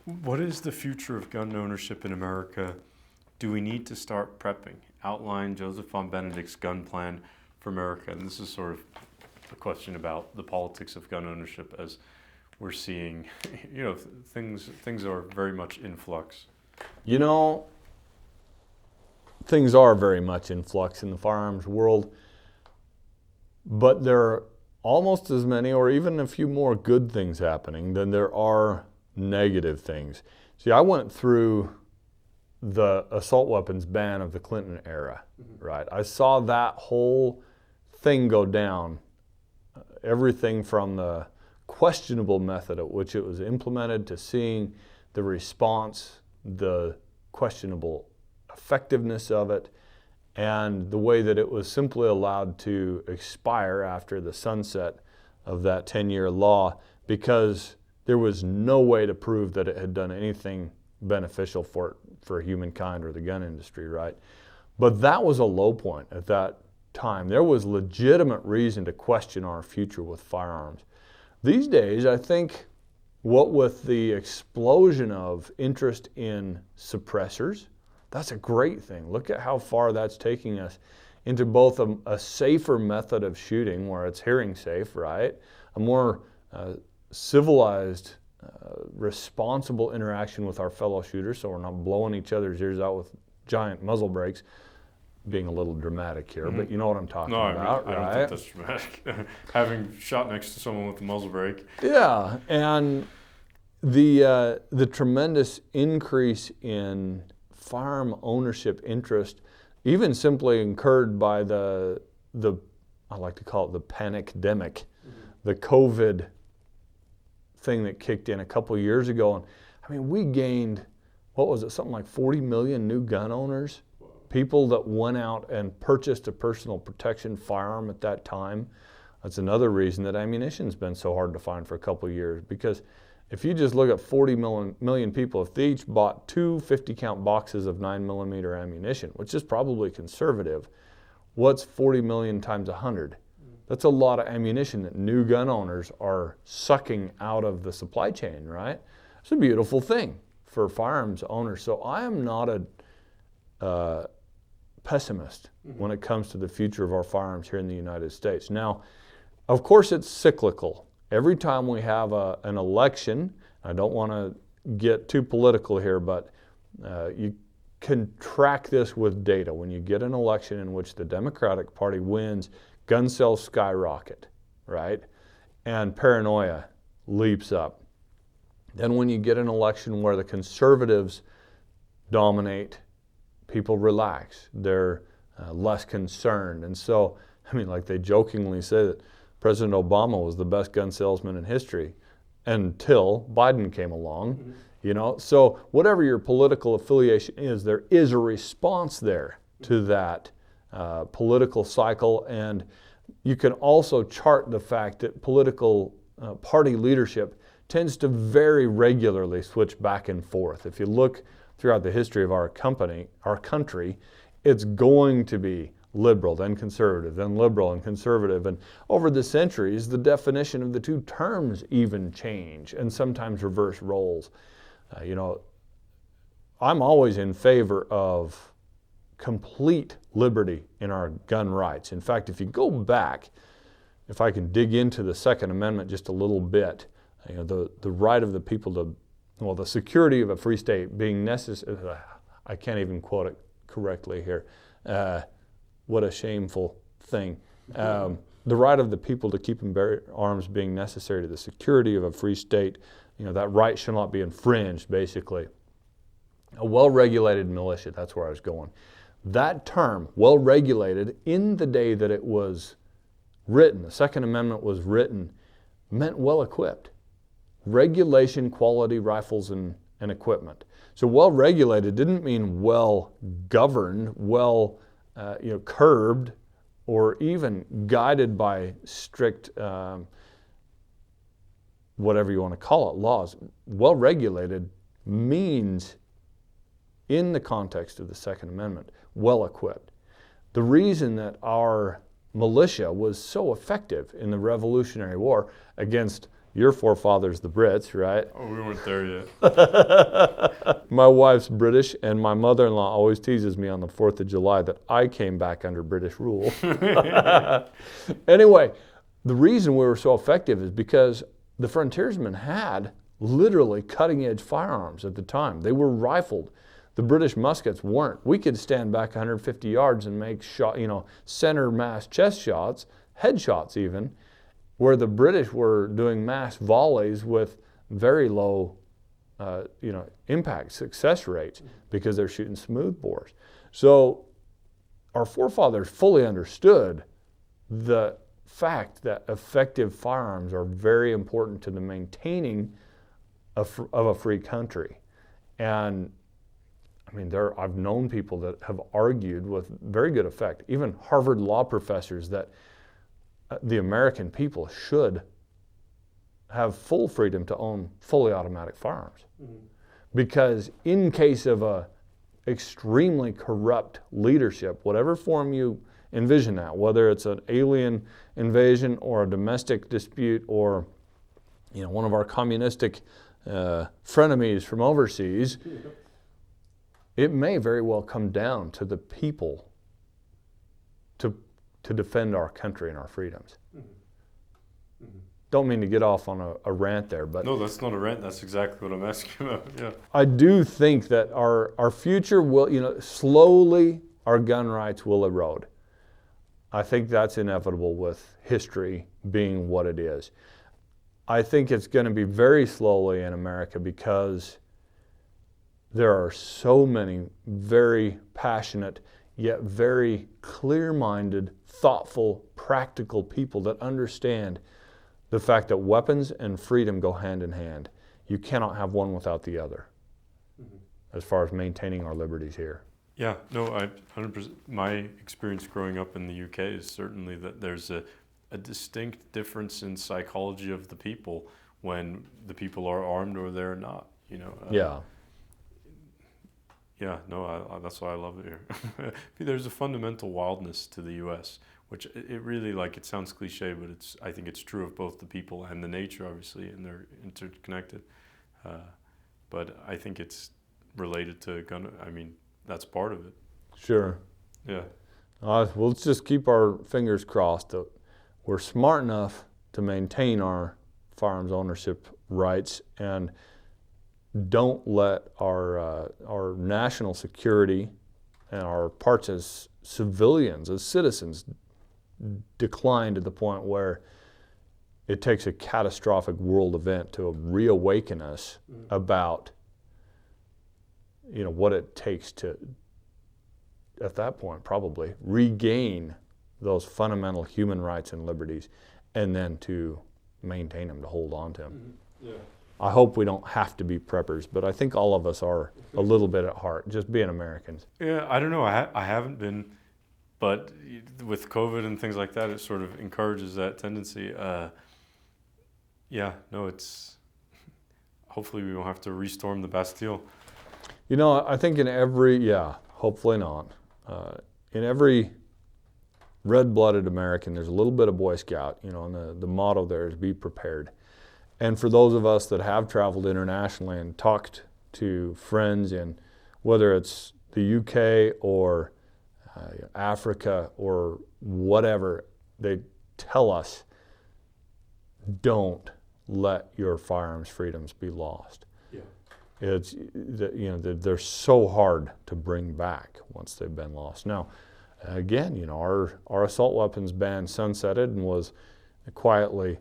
What is the future of gun ownership in America? Do we need to start prepping? Outline Joseph von Benedict's gun plan for America. And this is sort of a question about the politics of gun ownership as we're seeing, things are very much in flux. Things are very much in flux in the firearms world, but there are almost as many or even a few more good things happening than there are negative things. See, I went through the assault weapons ban of the Clinton era, right? I saw that whole thing go down, everything from the questionable method at which it was implemented to seeing the response, the questionable effectiveness of it, and the way that it was simply allowed to expire after the sunset of that 10-year law because there was no way to prove that it had done anything beneficial for humankind or the gun industry, right? But that was a low point at that time. There was legitimate reason to question our future with firearms. These days, I think what with the explosion of interest in suppressors, that's a great thing. Look at how far that's taking us into both a safer method of shooting where it's hearing safe, right? A more civilized, responsible interaction with our fellow shooters so we're not blowing each other's ears out with giant muzzle brakes. Being a little dramatic here, but you know what I'm talking about, right? I don't think that's dramatic. Having shot next to someone with a muzzle brake. Yeah, and the tremendous increase in firearm ownership interest, even simply incurred by the I like to call it the panicdemic, the COVID thing that kicked in a couple of years ago. And I mean, we gained, what was it, something like 40 million new gun owners? People that went out and purchased a personal protection firearm at that time. That's another reason that ammunition's been so hard to find for a couple of years, because if you just look at 40 million people, if they each bought two 50-count boxes of 9mm ammunition, which is probably conservative, what's 40 million times 100? That's a lot of ammunition that new gun owners are sucking out of the supply chain, right? It's a beautiful thing for firearms owners. So I am not a pessimist when it comes to the future of our firearms here in the United States. Now, of course, it's cyclical. Every time we have an election, I don't want to get too political here, but you can track this with data. When you get an election in which the Democratic Party wins, gun sales skyrocket, right? And paranoia leaps up. Then when you get an election where the conservatives dominate, people relax. They're less concerned. And so, I mean, like they jokingly say that President Obama was the best gun salesman in history until Biden came along, So whatever your political affiliation is, there is a response there to that political cycle. And you can also chart the fact that political party leadership tends to very regularly switch back and forth. If you look throughout the history of our country, it's going to be liberal, then conservative, then liberal and conservative. And over the centuries, the definition of the two terms even change and sometimes reverse roles. I'm always in favor of complete liberty in our gun rights. In fact, if you go back, if I can dig into the Second Amendment just a little bit, the right of the people to, the security of a free state being necessary. I can't even quote it correctly here. What a shameful thing. The right of the people to keep and bear arms being necessary to the security of a free state, that right shall not be infringed, basically. A well-regulated militia, that's where I was going. That term, well-regulated, in the day that it was written, the Second Amendment was written, meant well-equipped. Regulation, quality rifles and equipment. So well-regulated didn't mean well-governed, curbed, or even guided by strict, whatever you want to call it, laws. Well-regulated means, in the context of the Second Amendment, well-equipped. The reason that our militia was so effective in the Revolutionary War against your forefathers, the Brits, right? Oh, we weren't there yet. My wife's British, and my mother-in-law always teases me on the 4th of July that I came back under British rule. Anyway, the reason we were so effective is because the frontiersmen had literally cutting-edge firearms at the time. They were rifled. The British muskets weren't. We could stand back 150 yards and make center mass chest shots, headshots even, where the British were doing mass volleys with very low impact success rates because they're shooting smooth bores. So our forefathers fully understood the fact that effective firearms are very important to the maintaining of a free country. And I mean, I've known people that have argued with very good effect, even Harvard law professors, that the American people should have full freedom to own fully automatic firearms. Mm-hmm. Because in case of a extremely corrupt leadership, whatever form you envision that, whether it's an alien invasion or a domestic dispute or one of our communistic frenemies from overseas, it may very well come down to the people to defend our country and our freedoms. Mm-hmm. Mm-hmm. Don't mean to get off on a rant there, but... No, that's not a rant. That's exactly what I'm asking about, yeah. I do think that our future will, slowly our gun rights will erode. I think that's inevitable with history being what it is. I think it's going to be very slowly in America because there are so many very passionate yet very clear-minded, thoughtful, practical people that understand the fact that weapons and freedom go hand in hand. You cannot have one without the other, as far as maintaining our liberties here. Yeah, no, 100%. My experience growing up in the UK is certainly that there's a distinct difference in psychology of the people when the people are armed or they're not. Yeah. Yeah, no, that's why I love it here. There's a fundamental wildness to the U.S., which it really, it sounds cliche, but I think it's true of both the people and the nature, obviously, and they're interconnected. But I think it's related to that's part of it. Sure. Yeah. We'll just keep our fingers crossed that we're smart enough to maintain our firearms ownership rights and don't let our national security and our parts as civilians, as citizens, decline to the point where it takes a catastrophic world event to reawaken us about what it takes to, at that point probably, regain those fundamental human rights and liberties and then to maintain them, to hold on to them. Mm-hmm. Yeah. I hope we don't have to be preppers, but I think all of us are a little bit at heart, just being Americans. Yeah, I don't know. I haven't been, but with COVID and things like that, it sort of encourages that tendency. It's hopefully we won't have to restorm the Bastille. I think hopefully not. In every red-blooded American, there's a little bit of Boy Scout, and the motto there is be prepared. And for those of us that have traveled internationally and talked to friends in whether it's the UK or Africa or whatever, they tell us, don't let your firearms freedoms be lost. Yeah. It's they're so hard to bring back once they've been lost. Now, again, our assault weapons ban sunsetted and was quietly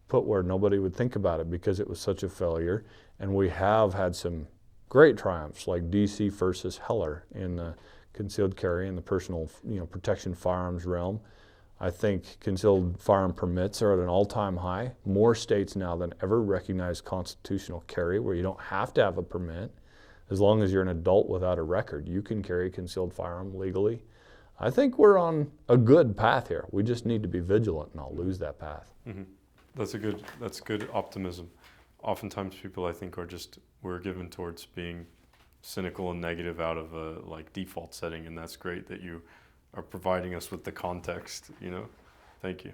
put where nobody would think about it because it was such a failure. And we have had some great triumphs like DC versus Heller in the concealed carry and the personal protection firearms realm. I think concealed firearm permits are at an all-time high. More states now than ever recognize constitutional carry where you don't have to have a permit. As long as you're an adult without a record, you can carry a concealed firearm legally. I think we're on a good path here. We just need to be vigilant and not lose that path. Mm-hmm. That's good optimism. Oftentimes people, I think, we're given towards being cynical and negative out of a default setting, and that's great that you are providing us with the context, Thank you.